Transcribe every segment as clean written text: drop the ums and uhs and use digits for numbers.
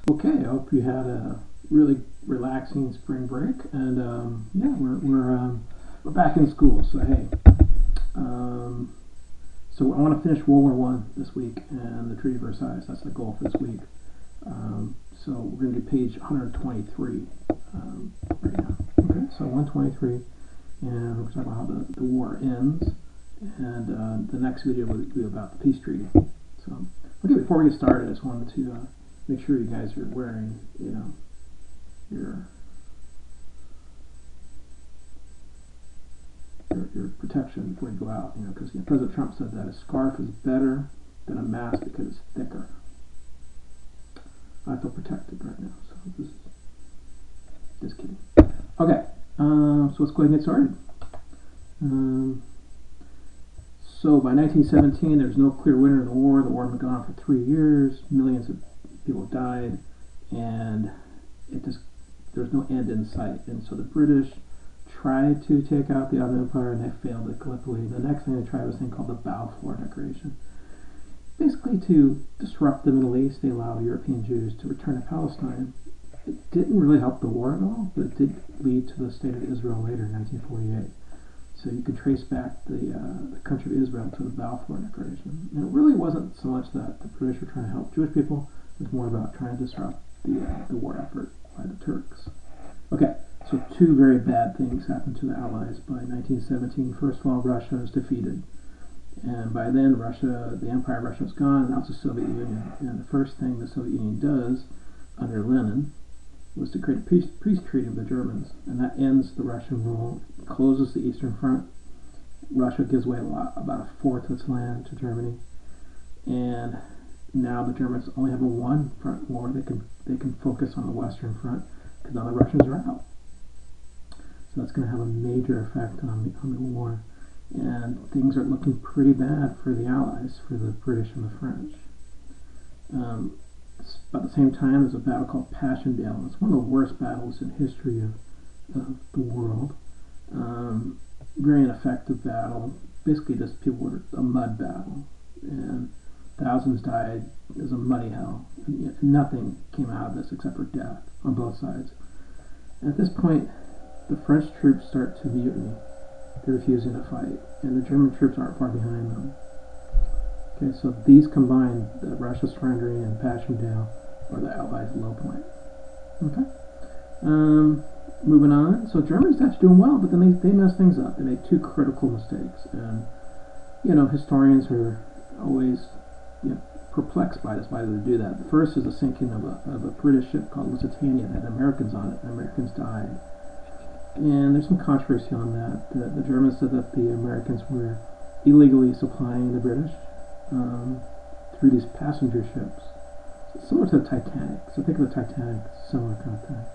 Okay, I hope you had a really relaxing spring break, and yeah, we're back in school. So hey, so I want to finish World War One this week and the Treaty of Versailles. That's the goal for this week. So we're going to do page 123 right now. Okay, so 123, and we're going to talk about how the war ends, and the next video will be about the peace treaty. So okay, before we get started, I just wanted to make sure you guys are wearing, your protection before you go out. Because President Trump said that a scarf is better than a mask because it's thicker. I feel protected right now, so just kidding. Okay, so let's go ahead and get started. So by 1917, there's no clear winner in the war. The war had been going on for 3 years. Millions of people died, and there's no end in sight. And so the British tried to take out the Ottoman Empire, and they failed gallipoli. The next thing they tried was a thing called the Balfour Declaration. Basically, to disrupt the Middle East, they allowed European Jews to return to Palestine. It didn't really help the war at all, but it did lead to the state of Israel later in 1948. So you could trace back the country of Israel to the Balfour Declaration. And it really wasn't so much that the British were trying to help Jewish people, it was more about trying to disrupt the war effort by the Turks. Okay, so two very bad things happened to the Allies by 1917. First of all, Russia is defeated. And by then, the Empire of Russia was gone, and now it's the Soviet Union. And the first thing the Soviet Union does, under Lenin, was to create a peace treaty with the Germans. And that ends the Russian rule, closes the Eastern Front. Russia gives away about a fourth of its land to Germany. And now the Germans only have a one front war. They can focus on the Western Front because now the Russians are out. So that's going to have a major effect on the war. And things are looking pretty bad for the Allies, for the British and the French. At the same time, there's a battle called Passchendaele. It's one of the worst battles in history of the world. Very ineffective battle. Basically, just a mud battle, and thousands died. It was a muddy hell. And nothing came out of this except for death on both sides. And at this point, the French troops start to mutiny. They're refusing to fight, and the German troops aren't far behind them. Okay, so these combined, the Russia surrendering and Passchendaele, are the Allies' low point. Okay, moving on. So Germany's actually doing well, but then they mess things up. They made two critical mistakes, and historians are always perplexed by this. Why did they do that? The first is the sinking of a British ship called Lusitania that had Americans on it, and Americans died. And there's some controversy on that. The Germans said that the Americans were illegally supplying the British through these passenger ships, similar to the Titanic. So think of the Titanic, similar kind of thing.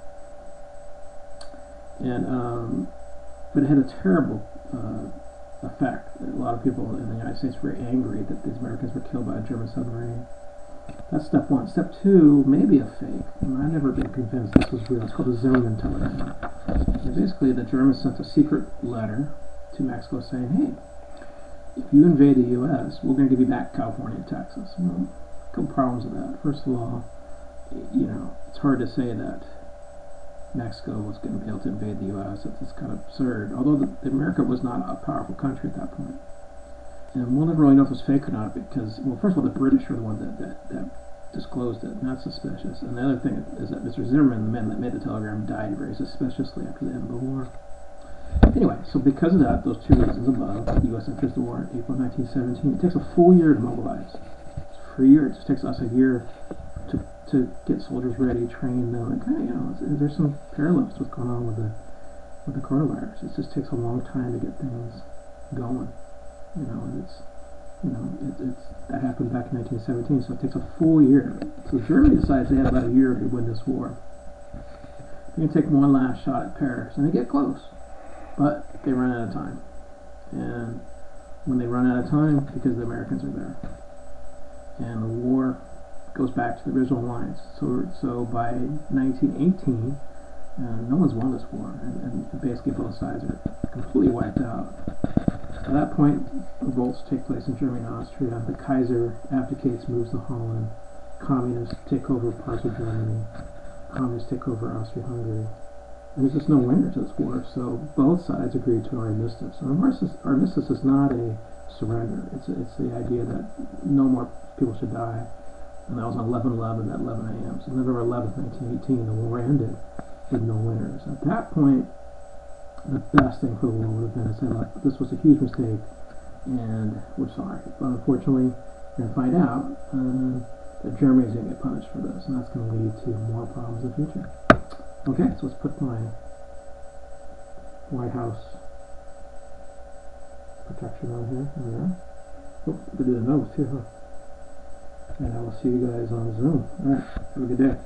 And but it had a terrible effect. A lot of people in the United States were angry that these Americans were killed by a German submarine. That's step one. Step two, maybe a fake. I've never been convinced this was real. It's called the Zimmerman telegram. And basically, the Germans sent a secret letter to Mexico saying, hey, if you invade the U.S., we're going to give you back California and Texas. Well, a couple problems with that. First of all, it's hard to say that Mexico was going to be able to invade the U.S. It's kind of absurd. Although America was not a powerful country at that point. And we'll never really know if it was fake or not because, well, first of all, the British are the ones that disclosed it, and that's suspicious. And the other thing is that Mr. Zimmerman, the man that made the telegram, died very suspiciously after the end of the war. Anyway, so because of that, those two reasons above, the U.S. enters the war in April 1917. It takes a full year to mobilize. For a year, it just takes us a year to get soldiers ready, train them. And there's some parallels to what's going on with the coronavirus. It just takes a long time to get things going. That happened back in 1917, so it takes a full year. So Germany decides they have about a year to win this war. They're going to take one last shot at Paris, and they get close, but they run out of time. And when they run out of time, because the Americans are there, and the war goes back to the original lines. So by 1918, no one's won this war, and basically both sides are completely wiped out. At that point, revolts take place in Germany and Austria. The Kaiser abdicates, moves to Holland. communists take over parts of Germany, communists take over Austria-Hungary. And there's just no winner to this war, so both sides agreed to an armistice. And armistice is not a surrender. It's the idea that no more people should die. And that was on 11/11 at 11 a.m. So November 11th, 1918, the war ended with no winners. At that point, the best thing for the war would have been to say, look, this was a huge mistake, and we're sorry. But unfortunately, we're going to find out that Germany's going to get punished for this, and that's going to lead to more problems in the future. Okay, so let's put my White House protection on here. There we go. Oh, I could do the nose too, huh? And I will see you guys on Zoom. Alright, have a good day.